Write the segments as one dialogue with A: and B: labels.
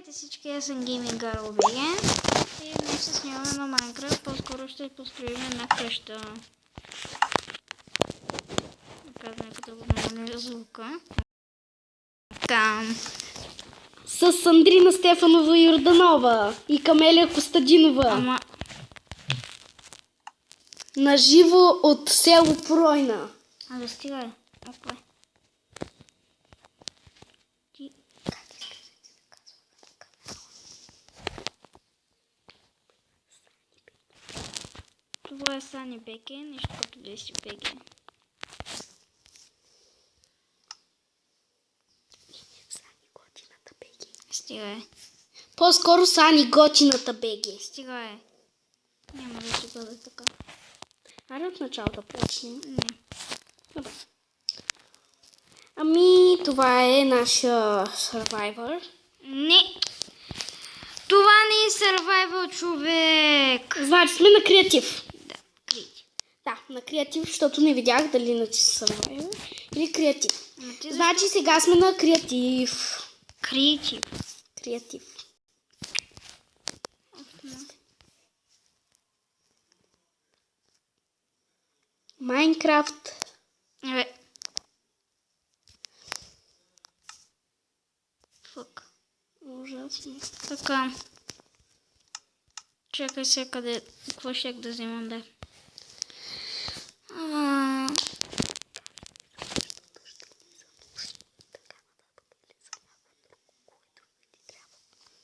A: Здравейте всички, аз съм Gaming Girl BG и днес се снимаме на Minecraft, по-скоро ще построим една къща. Казваме като го намаля звука. Там.
B: С Андрина Стефанова Йорданова и Камелия Костадинова.
A: Ама...
B: Наживо от село Пройна.
A: Абе стига. Опа. Това е Сани Беке, нищо като Деси Беке. Стига е.
B: По-скоро Сани Готината БГ.
A: Стига е. Няма да ще бъде така.
B: Аре от начало да почнем.
A: Не.
B: Ами, това е нашия Survivor.
A: Не. Това не е survival, човек.
B: Значи сме на креатив.
A: Да, крити.
B: Да, на креатив, защото не видях дали на Survivor или креатив. Значи сега сме на креатив.
A: Крити.
B: Креатив. Майнкрафт.
A: Абе. Фък.
B: Ужасно.
A: Така. Чакай се къде. Какво ще да вземам да?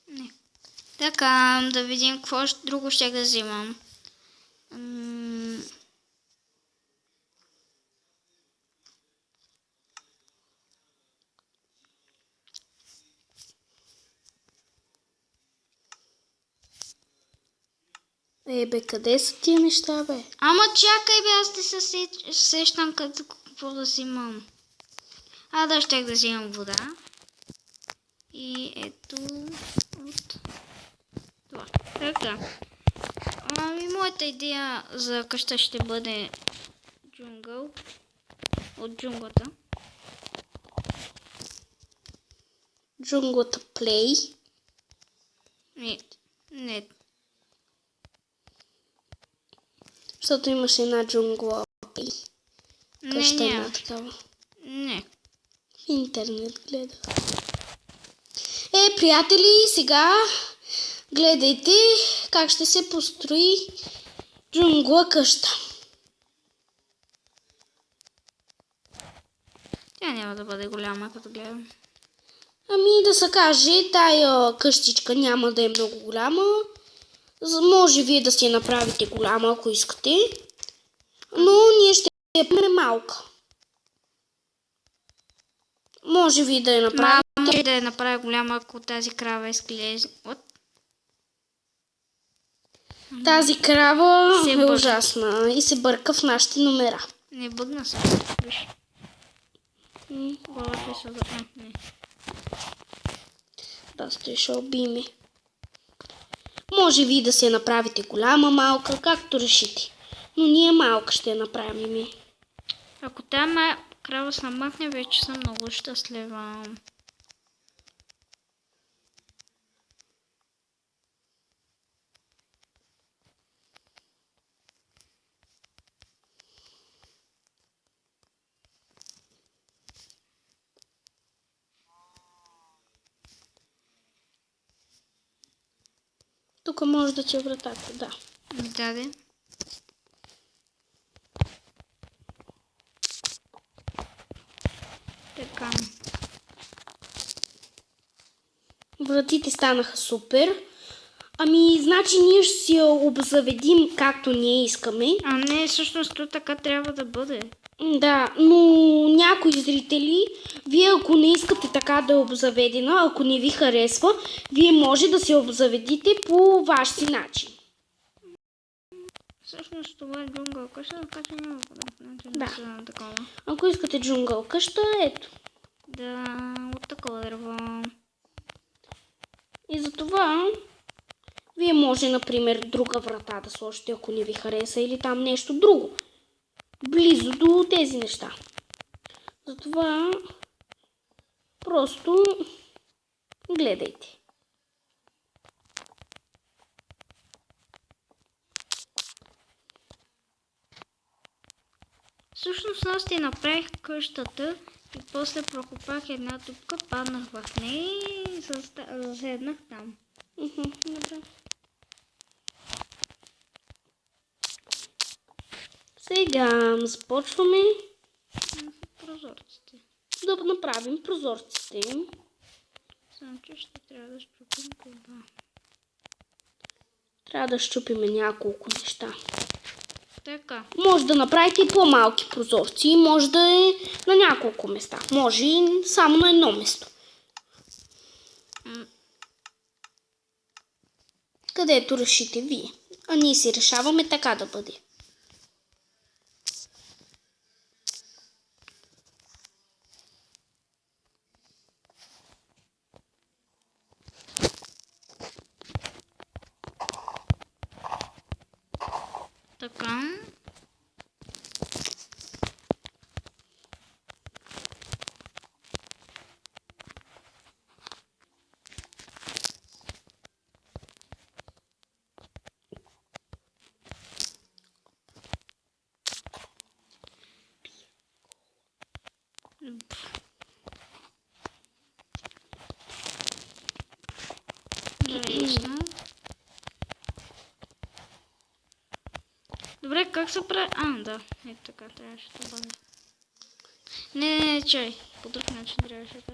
A: Не. Така, да видим какво друго ще да вземам.
B: Бе, къде са тия неща, бе?
A: Ама чакай, бе, аз те се сещам какво да взимам. Да, щях да взимам вода. И ето от това. Така. Ами, моята идея за къща ще бъде джунгъл. От джунглата.
B: Джунглата Плей.
A: Не.
B: Защото имаше една джунгла Плей. Къща една такава.
A: Не.
B: В интернет гледах. Приятели, сега гледайте как ще се построи джунгла къща.
A: Тя няма да бъде голяма, като гледам.
B: Ами да се каже, тая къщичка няма да е много голяма. Може вие да си я направите голяма, ако искате. Но ние ще я правим малка. Може ви да я направим.
A: Може да я направя голяма, ако тази крава изглежда.
B: Тази крава
A: се
B: е
A: бърка.
B: ужасна и се бърка в нашите номера.
A: Не бъгна се. Виж. Главата се върна. Не.
B: Да, ще убиме. Може ви да се я направите голяма, малка, както решите. Но ние малка ще я направим.
A: Ако тази крава се намахне, вече съм много щастлива.
B: Тук може да ти е вратата, да.
A: Даде. Така.
B: Вратите станаха супер. Ами, значи ние ще си я обзаведим както ние искаме.
A: А не, всъщност то така трябва да бъде.
B: Да, но някои зрители, вие ако не искате така да е обзаведена, ако не ви харесва, вие може да се обзаведите по ваш си начин.
A: Всъщност това е джунгъл къща, така че няма
B: Да.
A: такова.
B: Ако искате джунгъл къща, ето.
A: Да, от такова дърво.
B: И затова вие може, например, друга врата да сложите, ако не ви хареса, или там нещо друго. Близо до тези неща. Затова просто гледайте.
A: с нощи направих къщата и после прокопах една дупка, паднах в нея и заседнах там.
B: Добре. Сега започваме
A: Прозорците.
B: да направим прозорците.
A: Само че ще трябва да щупим това.
B: Трябва да щупиме няколко неща.
A: Така.
B: Може да направите и по-малки прозорци, може да е на няколко места, може и само на едно место. Където решите вие. А ние си решаваме така да бъде.
A: Така. Добре, как се прави? Да, ето така трябваше да бъде. Не, чай, по друг начин трябваше да.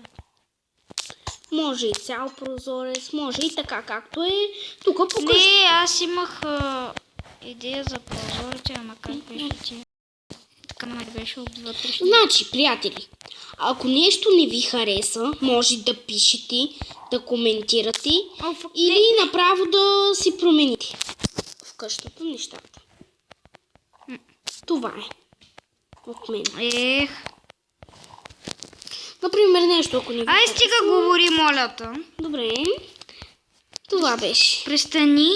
B: Може и цял прозорец, може и така както е тук по къщата.
A: Не, аз имах идея за прозорец, ама как беше ти? Така май беше от вътрешни.
B: Значи, приятели, ако нещо не ви хареса, може да пишете, да коментирате или направо да си промените в къщата нещата. Това е от мен. Например, нещо, ако не ви
A: Ай, стига говори, моля те.
B: Добре. Това беше.
A: Престани!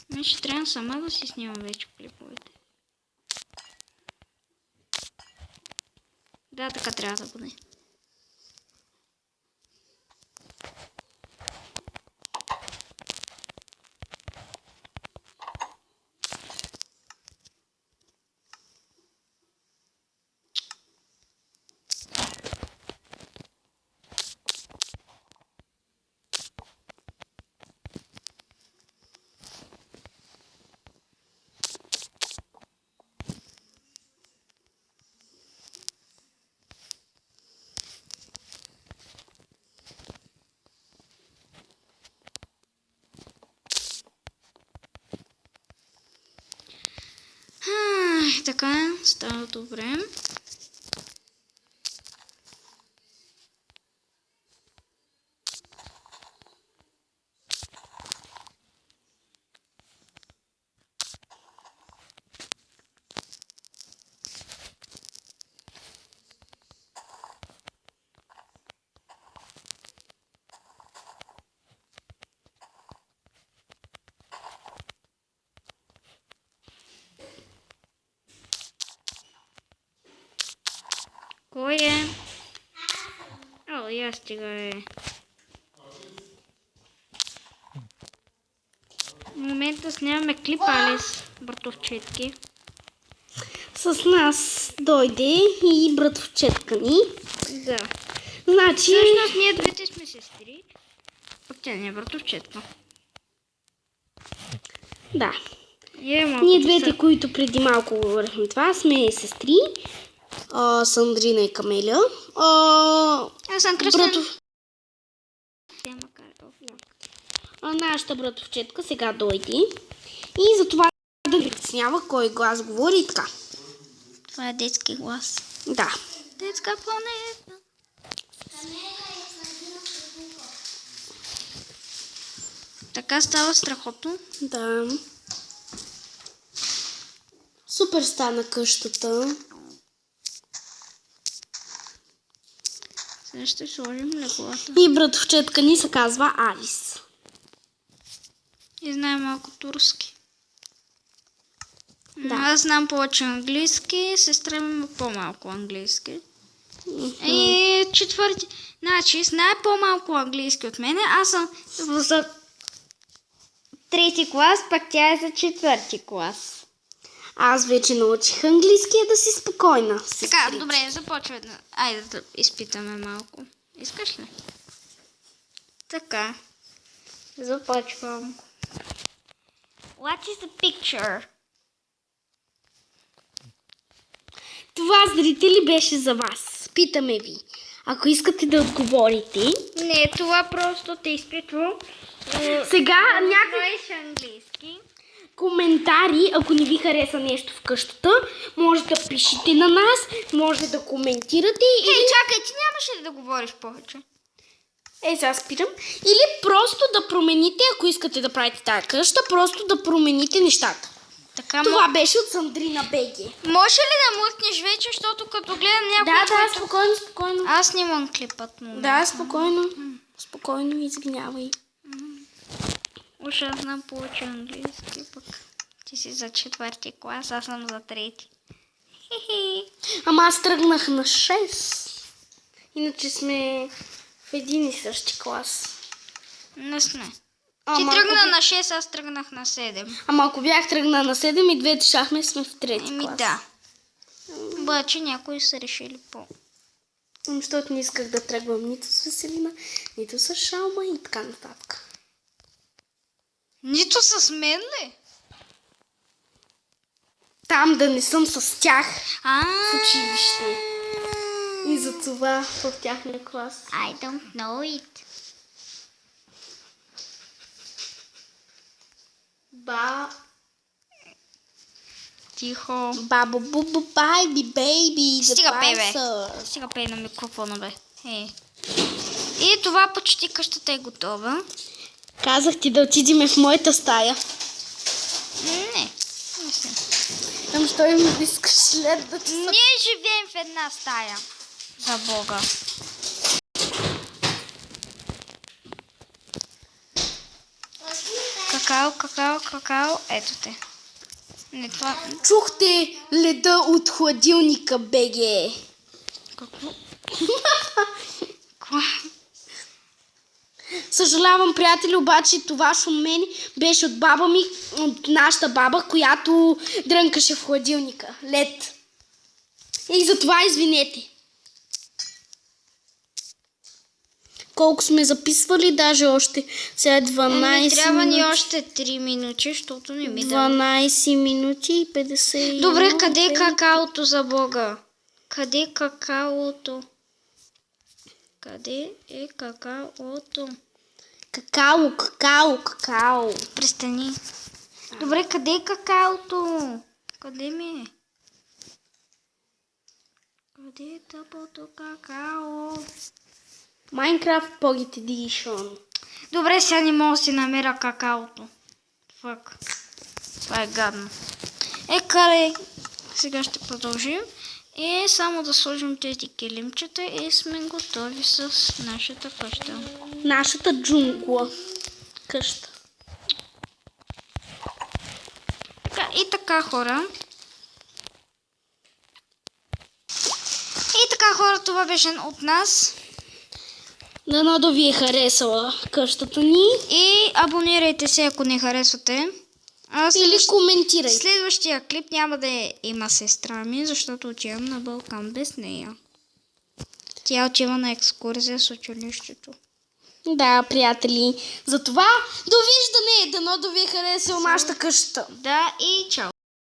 A: Ме ще трябва сама да си снимам вече клиповете. Да, така трябва да бъде. Така, става добре. Кой е? О, я стига е. В момента снимаме клип, Алис, братовчетки.
B: С нас дойде и братовчетка ни.
A: Да.
B: Значи...
A: Всъщност ние двете сме сестри, пък тя не е братовчетка.
B: Да.
A: Ние
B: двете, които преди малко говорихме това, сме сестри. Сандрина и Камеля.
A: Аз съм Кръстен.
B: Нашата братовчетка сега дойде. И затова да ви притеснява кой глас говори и така.
A: Това е детски глас.
B: Да.
A: Детска планета. Така става страхотно.
B: Да. Супер стана къщата.
A: Сега ще сложим леглата.
B: И братовчетка ни се казва Алис.
A: И знае малко турски.
B: Да.
A: Аз знам повече английски, сестра ми има по-малко английски. И четвърти. Значи, знае по-малко английски от мене. Аз съм за трети клас, пък тя е за четвърти клас.
B: Аз вече научих английски, да си спокойна.
A: Така, добре, започваме. Айде да изпитаме малко. Искаш ли? Така. Започвам. What is the picture?
B: Това, зрители, беше за вас. Питаме ви. Ако искате да отговорите,
A: Не, това просто те изпитвам.
B: сега някакви
A: Знаеш английски.
B: коментари, ако не ви хареса нещо в къщата, може да пишете на нас, може да коментирате
A: Хей, чакай, ти нямаше ли да говориш повече?
B: сега спирам. Или просто да промените, ако искате да правите тази къща, просто да промените нещата.
A: Така,
B: Това беше от Сандрина Беги.
A: може ли да млъкнеш вече, защото като гледам някой...
B: Да, спокойно, спокойно.
A: Аз снимам клипът му.
B: Да, спокойно. Спокойно, извинявай.
A: Ужасно получа английски пък. Ти си за 4 клас, аз съм за 3. Хи-хи.
B: Ама аз тръгнах на 6. Иначе сме в един и същи клас.
A: Не сме. Ти
B: Ама
A: тръгна на 6, аз тръгнах на 7.
B: Ама ако бях тръгнала на 7 и двете шахме, сме в трети
A: Еми
B: клас.
A: да. Обаче някои са решили по...
B: Защото не исках да тръгвам нито с Веселина, нито с Шалма и така нататък.
A: Нито с мен ли?
B: Там да не съм с тях
A: А.
B: в училище. И за това в тяхния клас.
A: I don't know it. Тихо.
B: Бабо бубу байби бейби.
A: Стига пей, бе. Стига пей на микрофона, бе. И това почти къщата е готова.
B: Казах ти да отидем в моята стая.
A: Не. Не сме.
B: Ам що им искаш след да ти
A: Ние живеем в една стая. За Бога. Какао. Ето те. Не, това...
B: Чухте леда от хладилника, беге.
A: Какво? Ква?
B: Съжалявам, приятели, обаче това шумени беше от баба ми, от нашата баба, която дрънкаше в хладилника. Лед. И затова извинете. Колко сме записвали, даже още сега 12
A: Трябва ни
B: минути.
A: още 3 минути, защото не ми дава.
B: 12 минути и 50.
A: Добре, къде е какаото за Бога? Къде е какаото? Къде е какаото?
B: Какао.
A: Престани. Добре, къде е какаото? Къде ми е? Къде е тъпото какао?
B: Minecraft Pocket Edition.
A: Добре, сега не мога да си намеря какаото. Фак. Това е гадно. Карай. Сега ще продължим. И само да сложим тези килимчета и сме готови с нашата къща.
B: Нашата джунгла. Къща.
A: И така, хора. И така, хора, това беше от нас.
B: Дано да ви е харесала къщата ни.
A: И абонирайте се, ако не харесвате.
B: Или коментирайте.
A: Следващия клип няма да има сестра ми, защото отивам на Балкан без нея. Тя отива на екскурзия с училището.
B: Да, приятели. Затова довиждане. Дано да ви е харесала нашата къща.
A: Да, и чао!